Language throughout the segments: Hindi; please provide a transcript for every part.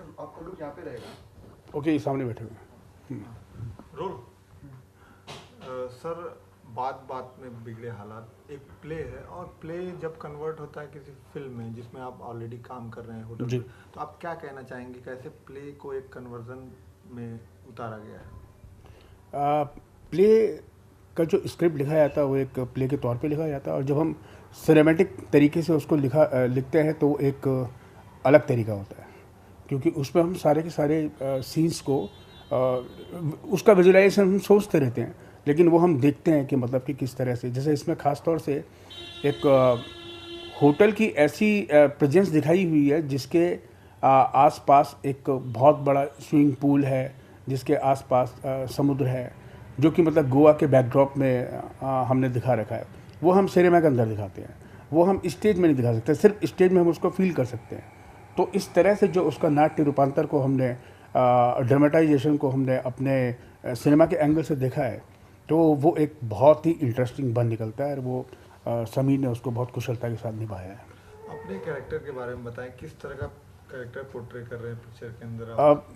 सर आपका लुक यहाँ पे रहेगा। ओके, सामने बैठे हुए। रोल सर, बात बात में बिगड़े हालात एक प्ले है, और प्ले जब कन्वर्ट होता है किसी फिल्म में जिसमें आप ऑलरेडी काम कर रहे हैं होटल जी। पे, तो आप क्या कहना चाहेंगे कैसे प्ले को एक कन्वर्जन में उतारा गया है? प्ले का जो स्क्रिप्ट लिखा जाता है वो एक प्ले के तौर पे लिखा जाता है, और जब हम सिनेमैटिक तरीके से उसको लिखते हैं तो एक अलग तरीका होता है, क्योंकि उसमें हम सारे के सारे सीन्स को उसका विजुलाइजेशन हम सोचते रहते हैं, लेकिन वो हम देखते हैं कि मतलब कि किस तरह से, जैसे इसमें ख़ास तौर से एक होटल की ऐसी प्रेजेंस दिखाई हुई है जिसके आसपास एक बहुत बड़ा स्विमिंग पूल है, जिसके आसपास समुद्र है, जो कि मतलब गोवा के बैकड्रॉप में हमने दिखा रखा है। वो हम सिनेमा के अंदर दिखाते हैं, वो हम स्टेज में नहीं दिखा सकते, सिर्फ स्टेज में हम उसको फील कर सकते हैं। तो इस तरह से जो उसका नाट्य रूपांतर को हमने ड्रामेटाइजेशन को हमने अपने सिनेमा के एंगल से देखा है, तो वो एक बहुत ही इंटरेस्टिंग बन निकलता है, और वो समीर ने उसको बहुत कुशलता के साथ निभाया है। अपने कैरेक्टर के बारे में बताएं, किस तरह का कैरेक्टर पोर्ट्रे कर रहे हैं पिक्चर के अंदर आप?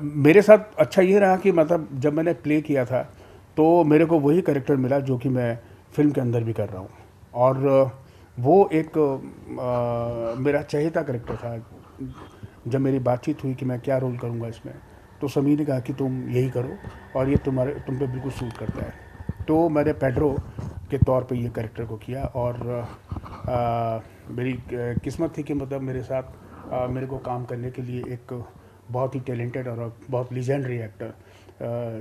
मेरे साथ अच्छा ये रहा कि मतलब जब मैंने प्ले किया था तो मेरे को वही कैरेक्टर मिला जो कि मैं फिल्म के अंदर भी कर रहा हूँ, और वो एक मेरा चहेता कैरेक्टर था। जब मेरी बातचीत हुई कि मैं क्या रोल करूँगा इसमें, तो समीर ने कहा कि तुम यही करो और ये तुम पे बिल्कुल सूट करता है। तो मैंने पेड्रो के तौर पे ये कैरेक्टर को किया, और मेरी किस्मत थी कि मतलब मेरे साथ मेरे को काम करने के लिए एक बहुत ही टैलेंटेड और बहुत लीजेंडरी एक्टर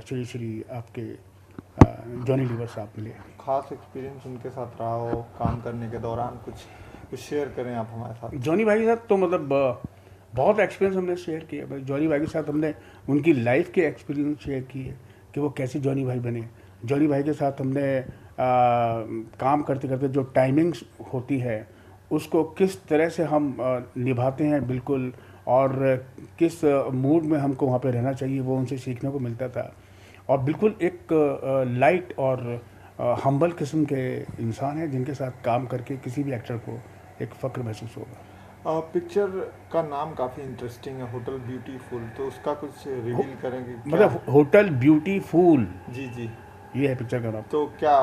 श्री आपके जॉनी लीवर साहब मिले। खास एक्सपीरियंस उनके साथ रहा हो काम करने के दौरान, कुछ शेयर करें आप हमारे साथ। जॉनी भाई के साथ तो मतलब बहुत एक्सपीरियंस हमने शेयर किया। जॉनी भाई के साथ हमने उनकी लाइफ के एक्सपीरियंस शेयर किए कि वो कैसे जॉनी भाई बने। जॉनी भाई के साथ हमने काम करते करते जो टाइमिंग्स होती है उसको किस तरह से हम निभाते हैं बिल्कुल, और किस मूड में हमको वहाँ पे रहना चाहिए, वो उनसे सीखने को मिलता था। और बिल्कुल एक लाइट और हम्बल किस्म के इंसान हैं जिनके साथ काम करके किसी भी एक्टर को एक फ़ख्र महसूस होगा। पिक्चर का नाम काफ़ी इंटरेस्टिंग है, होटल ब्यूटीफुल, तो उसका कुछ रिवील करेंगे? मतलब होटल ब्यूटीफुल, जी जी, ये है पिक्चर का नाम। तो क्या,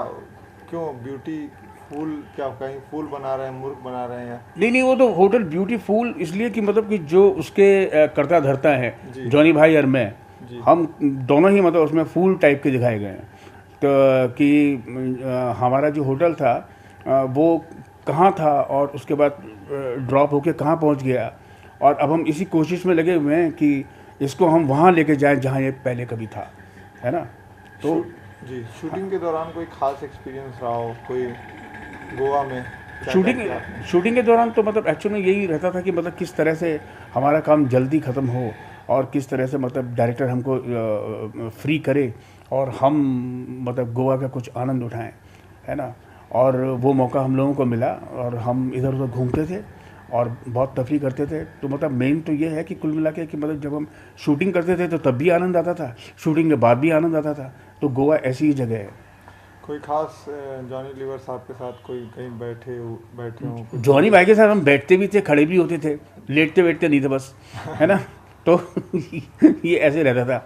क्यों ब्यूटी फूल, क्या कहीं फूल बना रहे हैं, मूर्ख बना रहे हैं? नहीं, वो तो होटल ब्यूटीफुल इसलिए कि मतलब कि जो उसके करता धरता है जॉनी भाई और मैं, हम दोनों ही मतलब उसमें फूल टाइप के दिखाए गए हैं। तो कि हमारा जो होटल था वो कहाँ था और उसके बाद ड्रॉप होके कहाँ पहुँच गया, और अब हम इसी कोशिश में लगे हुए हैं कि इसको हम वहाँ लेके जाएं जहाँ ये पहले कभी था, है ना। तो जी, शूटिंग के दौरान कोई खास एक्सपीरियंस रहा हो, कोई गोवा में शूटिंग के दौरान तो मतलब एक्चुअली में यही रहता था कि मतलब किस तरह से हमारा काम जल्दी ख़त्म हो, और किस तरह से मतलब डायरेक्टर हमको फ्री करे और हम मतलब गोवा का कुछ आनंद उठाएं, है ना। और वो मौका हम लोगों को मिला और हम इधर उधर घूमते थे और बहुत तफरी करते थे। तो मतलब मेन तो ये है कि कुल मिला के कि मतलब जब हम शूटिंग करते थे तो तब भी आनंद आता था, शूटिंग के बाद भी आनंद आता था। तो गोवा ऐसी ही जगह है। कोई खास जॉनी लीवर साहब के साथ कोई कहीं बैठे हो? जॉनी भाई के साथ हम बैठते भी थे, खड़े भी होते थे, लेटते बैठते नहीं थे बस, है ना। तो ये ऐसे रहता था।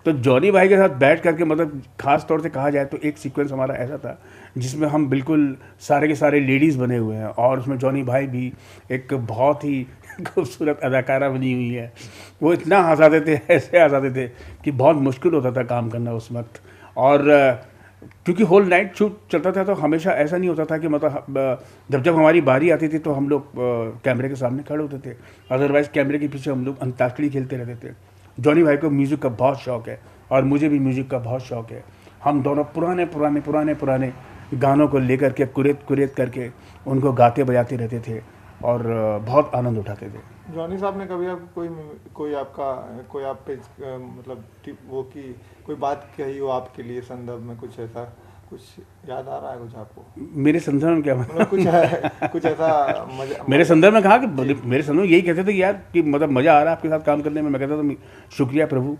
तो जॉनी भाई के साथ बैठ करके मतलब ख़ास तौर से कहा जाए तो एक सीक्वेंस हमारा ऐसा था जिसमें हम बिल्कुल सारे के सारे लेडीज़ बने हुए हैं, और उसमें जॉनी भाई भी एक बहुत ही खूबसूरत अदाकारा बनी हुई है। वो इतना हंसाते थे, ऐसे हंसाते थे कि बहुत मुश्किल होता था काम करना उस वक्त। और क्योंकि होल नाइट शूट चलता था तो हमेशा ऐसा नहीं होता था कि मतलब जब हमारी बारी आती थी तो हम लोग कैमरे के सामने खड़े होते थे, अदरवाइज़ कैमरे के पीछे हम लोग अंताक्षरी खेलते रहते थे। जॉनी भाई को म्यूज़िक का बहुत शौक़ है और मुझे भी म्यूज़िक का बहुत शौक़ है। हम दोनों पुराने गानों को लेकर के कुरेद करके उनको गाते बजाते रहते थे और बहुत आनंद उठाते थे। जॉनी साहब ने कभी आपको कोई आप पे मतलब वो की कोई बात कही हो आपके लिए संदर्भ में, कुछ ऐसा कुछ याद आ रहा है कुछ आपको? मेरे संदर्भ में क्या मतलब कुछ ऐसा मेरे संदर्भ में कहा कि मेरे संदर्भ में यही कहते थे कि यार कि मतलब मज़ा आ रहा है आपके साथ काम करने में। मैं कहता था शुक्रिया प्रभु,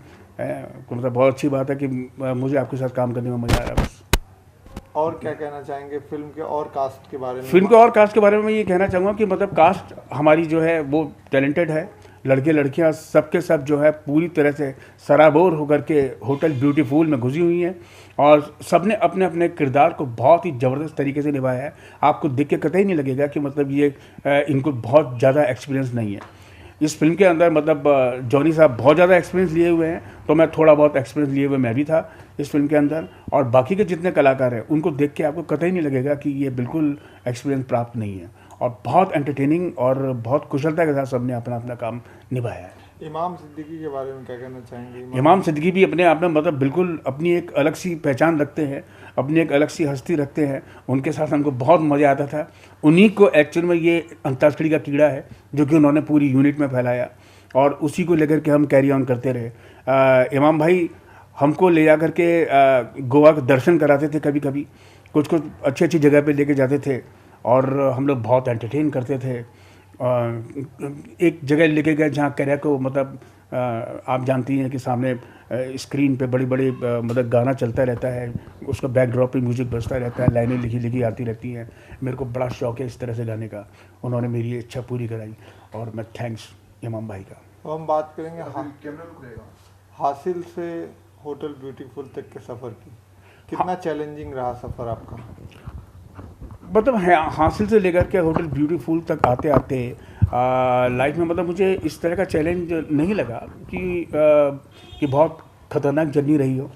मतलब बहुत अच्छी बात है कि मुझे आपके साथ काम करने में मज़ा आ रहा है। बस और क्या कहना चाहेंगे फिल्म के और कास्ट के बारे में? फिल्म के और कास्ट के बारे में मैं ये कहना चाहूँगा कि मतलब कास्ट हमारी जो है वो टैलेंटेड है, लड़के लड़कियां सबके सब जो है पूरी तरह से सराबोर होकर के होटल ब्यूटीफुल में घुसी हुई हैं और सबने अपने अपने किरदार को बहुत ही ज़बरदस्त तरीके से निभाया है। आपको देख के कतई नहीं लगेगा कि मतलब ये इनको बहुत ज़्यादा एक्सपीरियंस नहीं है इस फिल्म के अंदर। मतलब जॉनी साहब बहुत ज़्यादा एक्सपीरियंस लिए हुए हैं, तो मैं थोड़ा बहुत एक्सपीरियंस लिए हुए मैं भी था इस फिल्म के अंदर। और बाकी के जितने कलाकार हैं उनको देख के आपको कतई नहीं लगेगा कि ये बिल्कुल एक्सपीरियंस प्राप्त नहीं है और बहुत एंटरटेनिंग और बहुत कुशलता के साथ सबने अपना अपना काम निभाया है। इमाम सिद्दीकी के बारे में क्या कहना चाहेंगे? इमाम सिद्दीकी भी अपने आप में मतलब बिल्कुल अपनी एक अलग सी पहचान रखते हैं, अपनी एक अलग सी हस्ती रखते हैं। उनके साथ हमको बहुत मज़ा आता था। उन्हीं को एक्चुअल में ये अंताक्षरी का कीड़ा है जो कि उन्होंने पूरी यूनिट में फैलाया और उसी को लेकर के हम कैरी ऑन करते रहे। इमाम भाई हमको ले जा कर के गोवा के दर्शन कराते थे, कभी कभी कुछ कुछ अच्छी अच्छी जगह पे लेके जाते थे और हम लोग बहुत एंटरटेन करते थे। एक जगह लेके गए जहाँ कैरिया को मतलब आप जानती हैं कि सामने स्क्रीन पे बड़ी बड़ी मतलब गाना चलता रहता है, उसका बैकड्रॉप पे म्यूज़िक बजता रहता है, लाइनें लिखी लिखी आती रहती हैं। मेरे को बड़ा शौक है इस तरह से गाने का। उन्होंने मेरी इच्छा पूरी कराई और मैं थैंक्स इमाम भाई का। तो हम बात करेंगे कैमरा रुक रहेगा। हासिल से होटल ब्यूटीफुल तक के सफ़र की। कितना चैलेंजिंग रहा सफ़र आपका? मतलब हासिल से लेकर के होटल ब्यूटीफुल तक आते आते लाइफ में मतलब मुझे इस तरह का चैलेंज नहीं लगा कि बहुत ख़तरनाक जर्नी रही हो,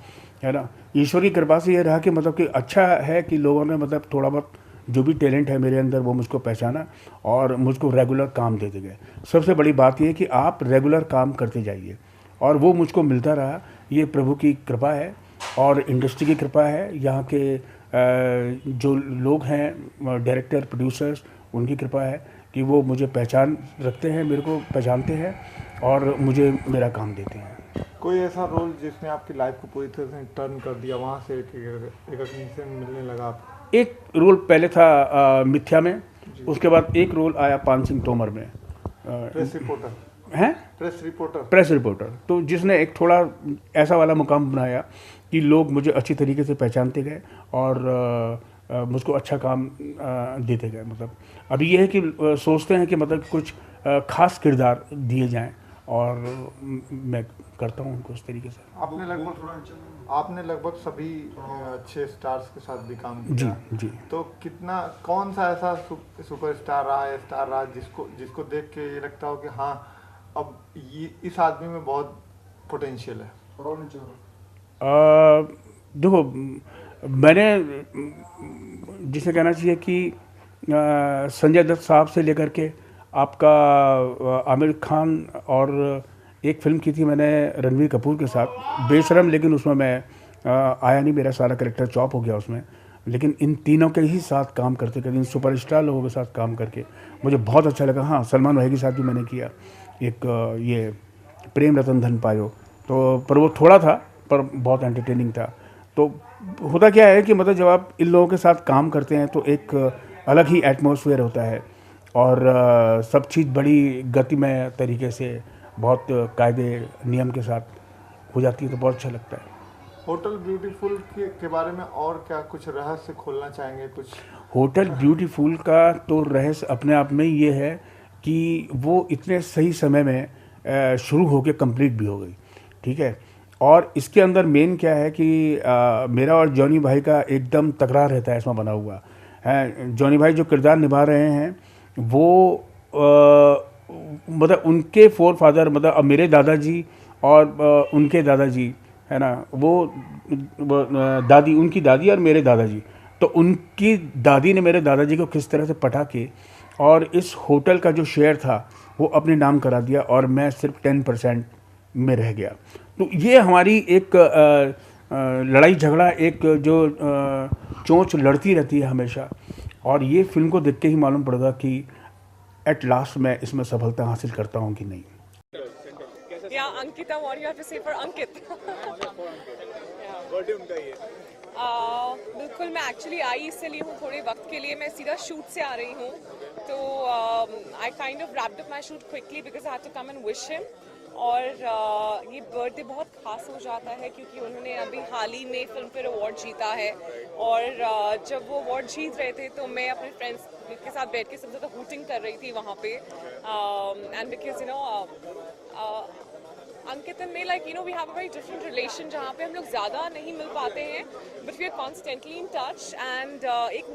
है ना। ईश्वर की कृपा से ये रहा कि मतलब कि अच्छा है कि लोगों ने मतलब थोड़ा बहुत जो भी टैलेंट है मेरे अंदर वो मुझको पहचाना और मुझको रेगुलर काम देते गए। सबसे बड़ी बात ये है कि आप रेगुलर काम करते जाइए और वो मुझको मिलता रहा। ये प्रभु की कृपा है और इंडस्ट्री की कृपा है, यहाँ के जो लोग हैं डायरेक्टर प्रोड्यूसर्स उनकी कृपा है कि वो मुझे पहचान रखते हैं, मेरे को पहचानते हैं और मुझे मेरा काम देते हैं। कोई ऐसा रोल जिसने आपकी लाइफ को पूरी तरह से टर्न कर दिया, वहाँ से एक रिकॉग्निशन मिलने लगा आपको? एक रोल पहले था मिथ्या में, उसके बाद एक रोल आया पान सिंह तोमर में, प्रेस रिपोर्टर हैं प्रेस रिपोर्टर। तो जिसने एक थोड़ा ऐसा वाला मुकाम बनाया कि लोग मुझे अच्छी तरीके से पहचानते गए और मुझको अच्छा काम देते गए। मतलब अभी ये है कि सोचते हैं कि मतलब कुछ खास किरदार दिए जाएं और मैं करता हूं उनको उस तरीके से। आपने लगभग सभी अच्छे स्टार्स के साथ भी काम किया। जी। तो कौन सा ऐसा सुपरस्टार रहा है, स्टार रहा जिसको देख के ये लगता हो कि हाँ अब ये इस आदमी में बहुत पोटेंशियल है? देखो, मैंने जिसे कहना चाहिए कि संजय दत्त साहब से लेकर के आपका आमिर खान और एक फिल्म की थी मैंने रणवीर कपूर के साथ बेशरम, लेकिन उसमें मैं आया नहीं, मेरा सारा कैरेक्टर चॉप हो गया उसमें। लेकिन इन तीनों के ही साथ काम करते करते, इन सुपरस्टार लोगों के साथ काम करके मुझे बहुत अच्छा लगा। हाँ, सलमान भाई के साथ भी मैंने किया एक ये प्रेम रतन धन पायो, तो पर वो थोड़ा था पर बहुत एंटरटेनिंग था। तो होता क्या है कि मतलब जब आप इन लोगों के साथ काम करते हैं तो एक अलग ही एटमॉस्फेयर होता है और सब चीज़ बड़ी गतिमय तरीके से बहुत कायदे नियम के साथ हो जाती है, तो बहुत अच्छा लगता है। होटल ब्यूटीफुल के बारे में और क्या कुछ रहस्य खोलना चाहेंगे? कुछ होटल ब्यूटीफुल का तो रहस्य अपने आप में ये है कि वो इतने सही समय में शुरू होकर कंप्लीट भी हो गई, ठीक है। और इसके अंदर मेन क्या है कि मेरा और जॉनी भाई का एकदम तकरार रहता है इसमें बना हुआ है। जॉनी भाई जो किरदार निभा रहे हैं वो मतलब उनके फोर फादर मतलब मेरे दादाजी और उनके दादाजी, है ना, वो दादी, उनकी दादी और मेरे दादाजी, तो उनकी दादी ने मेरे दादाजी को किस तरह से पटा के और इस होटल का जो शेयर था वो अपने नाम करा दिया और मैं सिर्फ 10% में रह गया। तो ये हमारी एक लड़ाई झगड़ा एक जो चोंच लड़ती रहती है हमेशा, और ये फिल्म को देख के ही मालूम पड़ेगा कि एट लास्ट मैं इसमें सफलता हासिल करता हूँ कि नहीं। Yeah, Ankita, what do you have to say for Ankit? बिल्कुल, मैं एक्चुअली आई इसलिए हूँ थोड़े वक्त के लिए, मैं सीधा शूट से आ रही हूँ, तो I kind of wrapped up my shoot quickly because I had to come and wish him. और ये बर्थडे बहुत खास हो जाता है क्योंकि उन्होंने अभी हाल ही में फिल्म फेयर अवार्ड जीता है और जब वो अवार्ड जीत रहे थे तो मैं अपने फ्रेंड्स के साथ बैठ के सबसे ज़्यादा हूटिंग कर रही थी वहाँ पे, and because you know Ankit and मैं, like you know, we have a very different relation जहाँ पे हम लोग ज़्यादा नहीं मिल पाते हैं, but we are constantly in touch, and एक